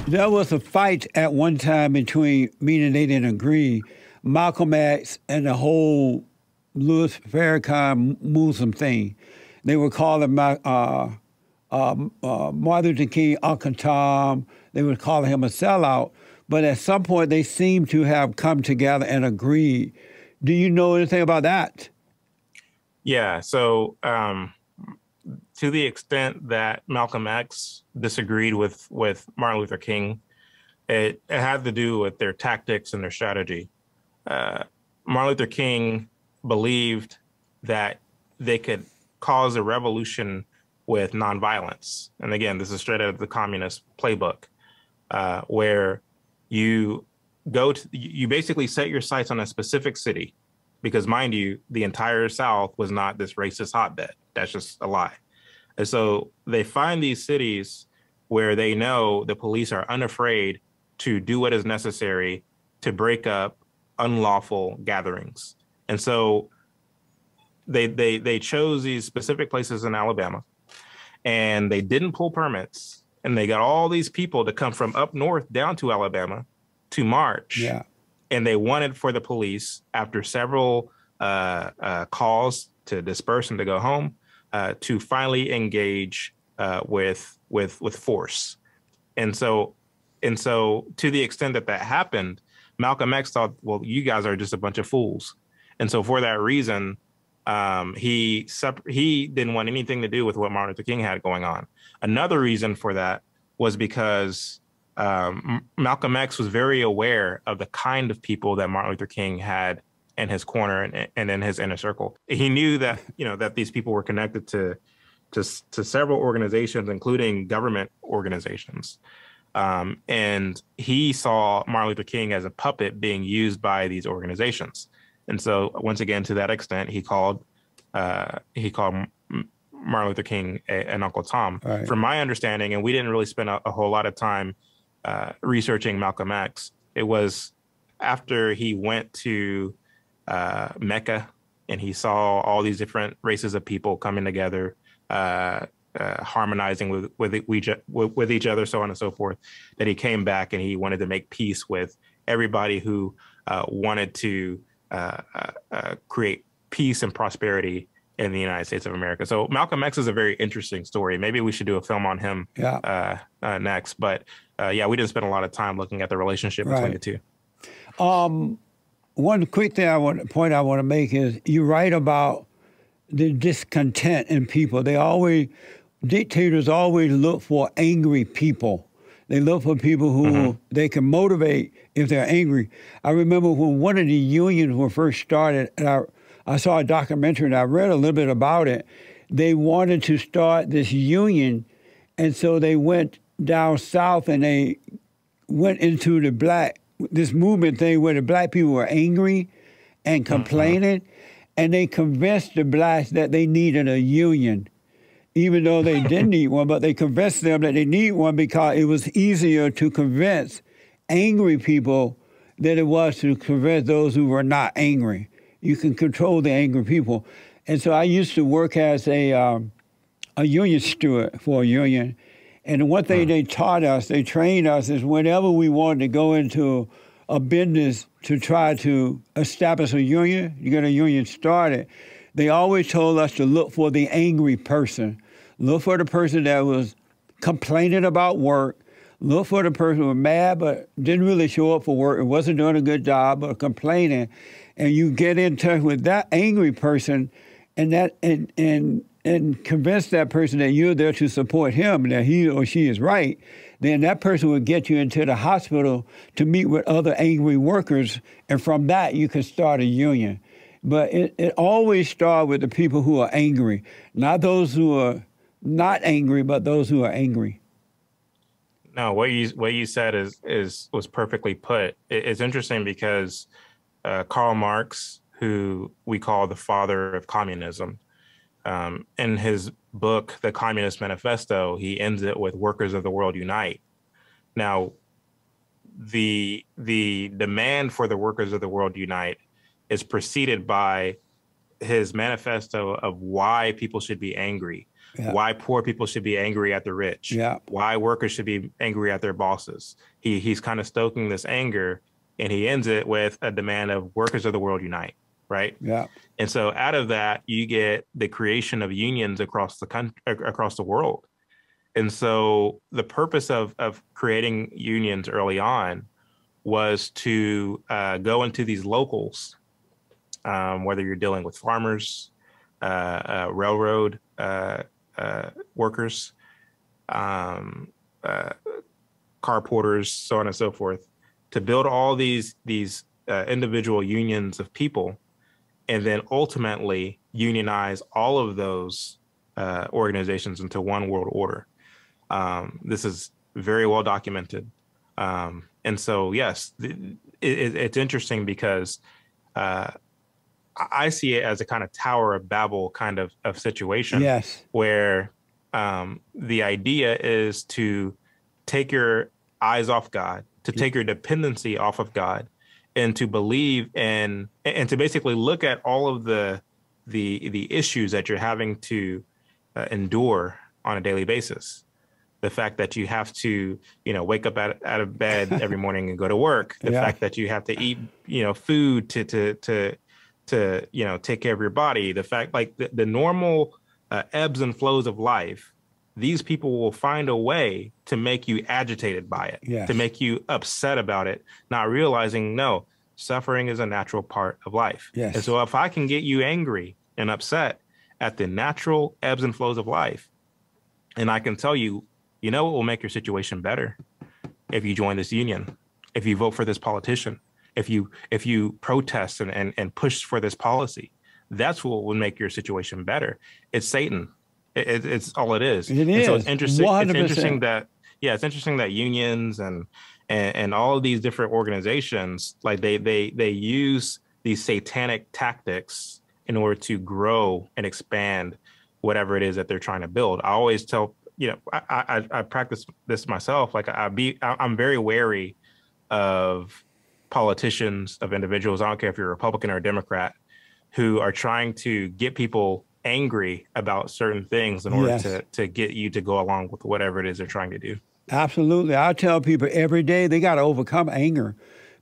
There was a fight at one time between, meaning they didn't agree, Malcolm X and the whole Louis Farrakhan Muslim thing. They were calling Martin Luther King Uncle Tom. They were calling him a sellout. But at some point, they seem to have come together and agreed. Do you know anything about that? Yeah. So to the extent that Malcolm X disagreed with Martin Luther King, it had to do with their tactics and their strategy. Martin Luther King believed that they could cause a revolution with nonviolence. And again, this is straight out of the communist playbook, where you basically set your sights on a specific city, because mind you, the entire South was not this racist hotbed. That's just a lie. And so they find these cities where they know the police are unafraid to do what is necessary to break up unlawful gatherings. And so they chose these specific places in Alabama, and they didn't pull permits. And they got all these people to come from up north down to Alabama to march. Yeah. And they wanted for the police, after several calls to disperse and to go home, to finally engage with force. And so to the extent that that happened, Malcolm X thought, well, you guys are just a bunch of fools. And so for that reason, he didn't want anything to do with what Martin Luther King had going on. Another reason for that was because Malcolm X was very aware of the kind of people that Martin Luther King had in his corner and in his inner circle. He knew that, that these people were connected to several organizations, including government organizations. And he saw Martin Luther King as a puppet being used by these organizations. And so once again, to that extent, he called Martin Luther King an Uncle Tom. Right. From my understanding, and we didn't really spend a whole lot of time researching Malcolm X, it was after he went to Mecca and he saw all these different races of people coming together, harmonizing with each other, so on and so forth, that he came back and he wanted to make peace with everybody who wanted to create peace and prosperity in the United States of America. So Malcolm X is a very interesting story. Maybe we should do a film on him next. But we didn't spend a lot of time looking at the relationship between the two. One quick thing I want to make is you write about the discontent in people. Dictators always look for angry people. They look for people who they can motivate if they're angry. I remember when one of the unions were first started, and I saw a documentary and I read a little bit about it. They wanted to start this union, and so they went down south and they went into this movement thing where the black people were angry and complaining, and they convinced the blacks that they needed a union, even though they didn't need one, but they convinced them that they need one because it was easier to convince angry people than it was to convince those who were not angry. You can control the angry people. And so I used to work as a union steward for a union. And the one thing they trained us is whenever we wanted to go into a business to try to establish a union, you get a union started, they always told us to look for the angry person. Look for the person that was complaining about work. Look for the person who was mad but didn't really show up for work and wasn't doing a good job but complaining. And you get in touch with that angry person and convince that person that you're there to support him, that he or she is right, then that person will get you into the hospital to meet with other angry workers, and from that you can start a union. But it always starts with the people who are angry, not those who are not angry, but those who are angry. No, what you said was perfectly put. It's interesting because Karl Marx, who we call the father of communism, in his book, The Communist Manifesto, he ends it with "Workers of the world unite." Now, the demand for the workers of the world unite is preceded by his manifesto of why people should be angry. Yeah. why poor people should be angry at the rich, Yeah. why workers should be angry at their bosses. He's kind of stoking this anger, and he ends it with a demand of workers of the world unite, right? Yeah. And so out of that, you get the creation of unions across the country, across the world. And so the purpose of creating unions early on was to go into these locals, whether you're dealing with farmers, railroad workers, car porters, so on and so forth, to build all these individual unions of people, and then ultimately unionize all of those organizations into one world order. This is very well documented. And so, yes, it's interesting because I see it as a kind of Tower of Babel kind of situation. Yes. Where the idea is to take your eyes off God, to take your dependency off of God, and to believe in, and to basically look at all of the issues that you're having to endure on a daily basis. The fact that you have to, wake up out of bed every morning and go to work. The fact that you have to eat, food to take care of your body. The fact, like the normal ebbs and flows of life, these people will find a way to make you agitated by it, to make you upset about it, not realizing, no, suffering is a natural part of life. Yes. And so if I can get you angry and upset at the natural ebbs and flows of life, and I can tell you, what will make your situation better? If you join this union, if you vote for this politician, if you protest and push for this policy, that's what will make your situation better. It's Satan. It's all it is. It is. So it's interesting. 100%. It's interesting that it's interesting that unions and all of these different organizations, like they use these satanic tactics in order to grow and expand whatever it is that they're trying to build. I always tell, I practice this myself. Like I'm very wary of politicians, of individuals. I don't care if you're a Republican or a Democrat, who are trying to get people angry about certain things in order to get you to go along with whatever it is they're trying to do. Absolutely. I tell people every day they got to overcome anger,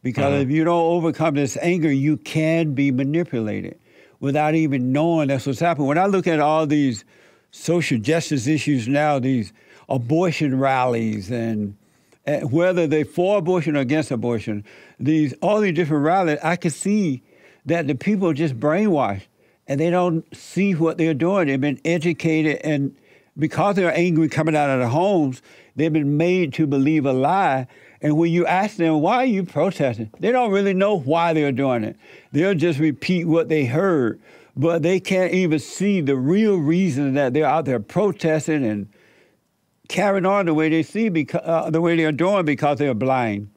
because if you don't overcome this anger, you can be manipulated without even knowing that's what's happening. When I look at all these social justice issues now, these abortion rallies, and whether they're for abortion or against abortion, all these different rallies, I can see that the people are just brainwashed and they don't see what they're doing. They've been educated, and because they're angry coming out of their homes, they've been made to believe a lie. And when you ask them, why are you protesting? They don't really know why they're doing it. They'll just repeat what they heard, but they can't even see the real reason that they're out there protesting and carrying on the way they see, the way they're doing, because they're blind.